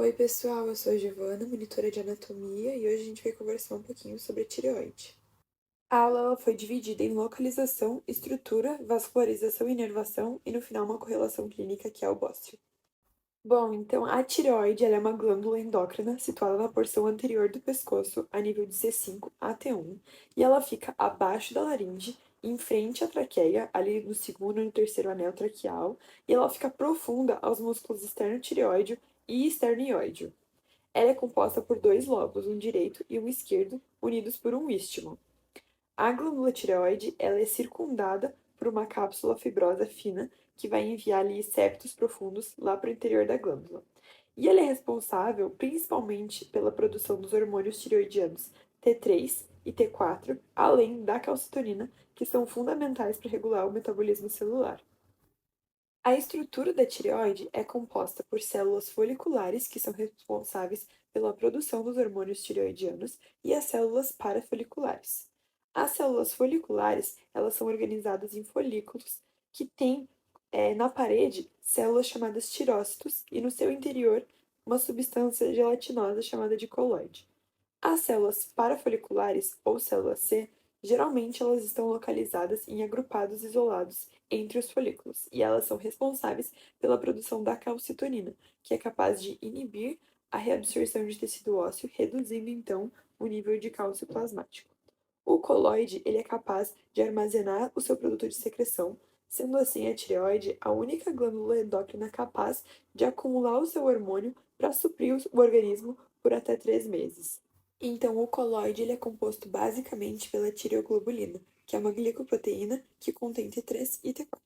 Oi, pessoal, eu sou a Giovana, monitora de anatomia, e hoje a gente vai conversar um pouquinho sobre a tireoide. A aula ela foi dividida em localização, estrutura, vascularização e inervação, e no final uma correlação clínica que é o bócio. Bom, então a tireoide ela é uma glândula endócrina situada na porção anterior do pescoço, a nível de C5 a T1, e ela fica abaixo da laringe, em frente à traqueia, ali no segundo e no terceiro anel traqueal, e ela fica profunda aos músculos externo-tireoide e externo-ióide. Ela é composta por dois lobos, um direito e um esquerdo, unidos por um istmo. A glândula tireoide ela é circundada por uma cápsula fibrosa fina que vai enviar ali septos profundos lá para o interior da glândula. E ela é responsável principalmente pela produção dos hormônios tireoidianos T3 e T4, além da calcitonina, que são fundamentais para regular o metabolismo celular. A estrutura da tireoide é composta por células foliculares, que são responsáveis pela produção dos hormônios tireoidianos, e as células parafoliculares. As células foliculares, elas são organizadas em folículos que têm na parede células chamadas tirócitos e no seu interior uma substância gelatinosa chamada de coloide. As células parafoliculares, ou célula C, geralmente elas estão localizadas em agrupados isolados entre os folículos, e elas são responsáveis pela produção da calcitonina, que é capaz de inibir a reabsorção de tecido ósseo, reduzindo então o nível de cálcio plasmático. O coloide ele é capaz de armazenar o seu produto de secreção, sendo assim a tireoide a única glândula endócrina capaz de acumular o seu hormônio para suprir o organismo por até 3 meses. Então, o coloide ele é composto basicamente pela tireoglobulina, que é uma glicoproteína que contém T3 e T4.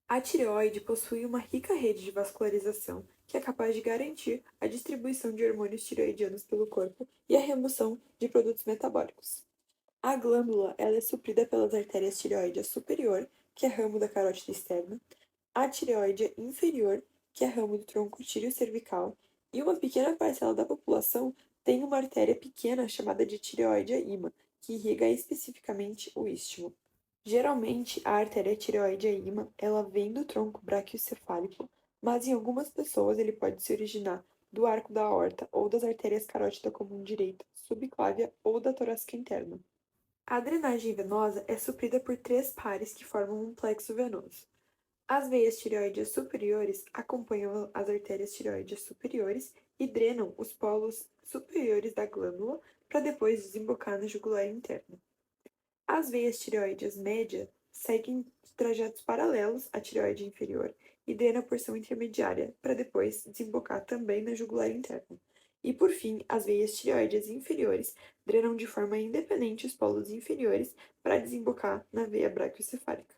A tireoide possui uma rica rede de vascularização que é capaz de garantir a distribuição de hormônios tireoidianos pelo corpo e a remoção de produtos metabólicos. A glândula ela é suprida pelas artérias tireoide superior, que é ramo da carótida externa, a tireoide inferior, que é ramo do tronco tíreo-cervical, e uma pequena parcela da população tem uma artéria pequena chamada de tireoide íma, que irriga especificamente o istmo. Geralmente, a artéria tireoide íma, ela vem do tronco braquiocefálico, mas em algumas pessoas ele pode se originar do arco da aorta ou das artérias carótida comum direita, subclávia ou da torácica interna. A drenagem venosa é suprida por três pares que formam um plexo venoso. As veias tireoides superiores acompanham as artérias tireoides superiores e drenam os polos superiores da glândula para depois desembocar na jugular interna. As veias tireoides média seguem trajetos paralelos à tireoide inferior e drenam a porção intermediária para depois desembocar também na jugular interna. E por fim, as veias tireoides inferiores drenam de forma independente os polos inferiores para desembocar na veia braquiocefálica.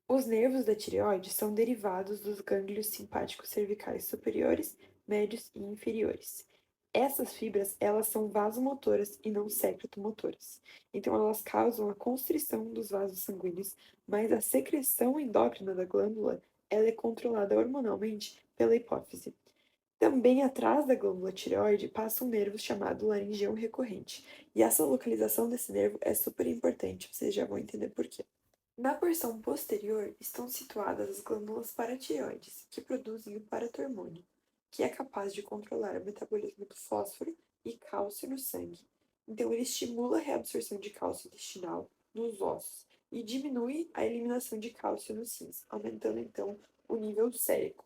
Os nervos da tireoide são derivados dos gânglios simpáticos cervicais superiores, médios e inferiores. Essas fibras, elas são vasomotoras e não secretomotoras. Então, elas causam a constrição dos vasos sanguíneos, mas a secreção endócrina da glândula, ela é controlada hormonalmente pela hipófise. Também atrás da glândula tireoide passa um nervo chamado laringeum recorrente. E essa localização desse nervo é super importante, vocês já vão entender por quê. Na porção posterior estão situadas as glândulas paratireoides, que produzem o paratormônio, que é capaz de controlar o metabolismo do fósforo e cálcio no sangue. Então, ele estimula a reabsorção de cálcio intestinal nos ossos e diminui a eliminação de cálcio nos rins, aumentando então o nível sérico.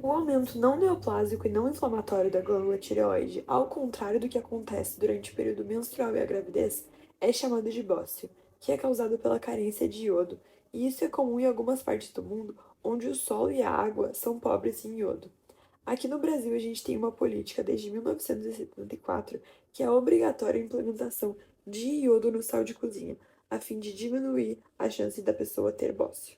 O aumento não neoplásico e não inflamatório da glândula tireoide, ao contrário do que acontece durante o período menstrual e a gravidez, é chamado de bócio, que é causado pela carência de iodo, e isso é comum em algumas partes do mundo onde o solo e a água são pobres em iodo. Aqui no Brasil, a gente tem uma política desde 1974 que é obrigatória a implementação de iodo no sal de cozinha, a fim de diminuir a chance da pessoa ter bócio.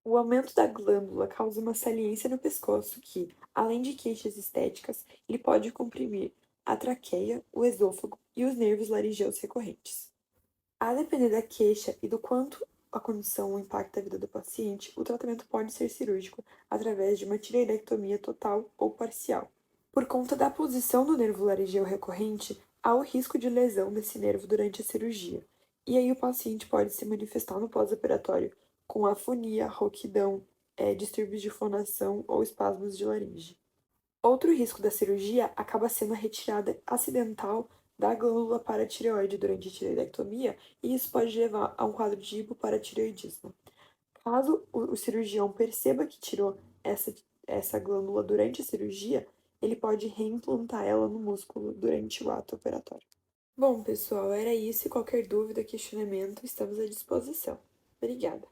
O aumento da glândula causa uma saliência no pescoço que, além de queixas estéticas, ele pode comprimir a traqueia, o esôfago e os nervos laringeus recorrentes. A depender da queixa e do quanto a condição impacta a vida do paciente, o tratamento pode ser cirúrgico através de uma tireoidectomia total ou parcial. Por conta da posição do nervo laringeu recorrente, há o risco de lesão desse nervo durante a cirurgia, e aí o paciente pode se manifestar no pós-operatório com afonia, rouquidão, distúrbios de fonação ou espasmos de laringe. Outro risco da cirurgia acaba sendo a retirada acidental da glândula paratireoide durante a tireoidectomia, e isso pode levar a um quadro de hipoparatireoidismo. Caso o cirurgião perceba que tirou essa glândula durante a cirurgia, ele pode reimplantar ela no músculo durante o ato operatório. Bom, pessoal, era isso. Qualquer dúvida, questionamento, estamos à disposição. Obrigada.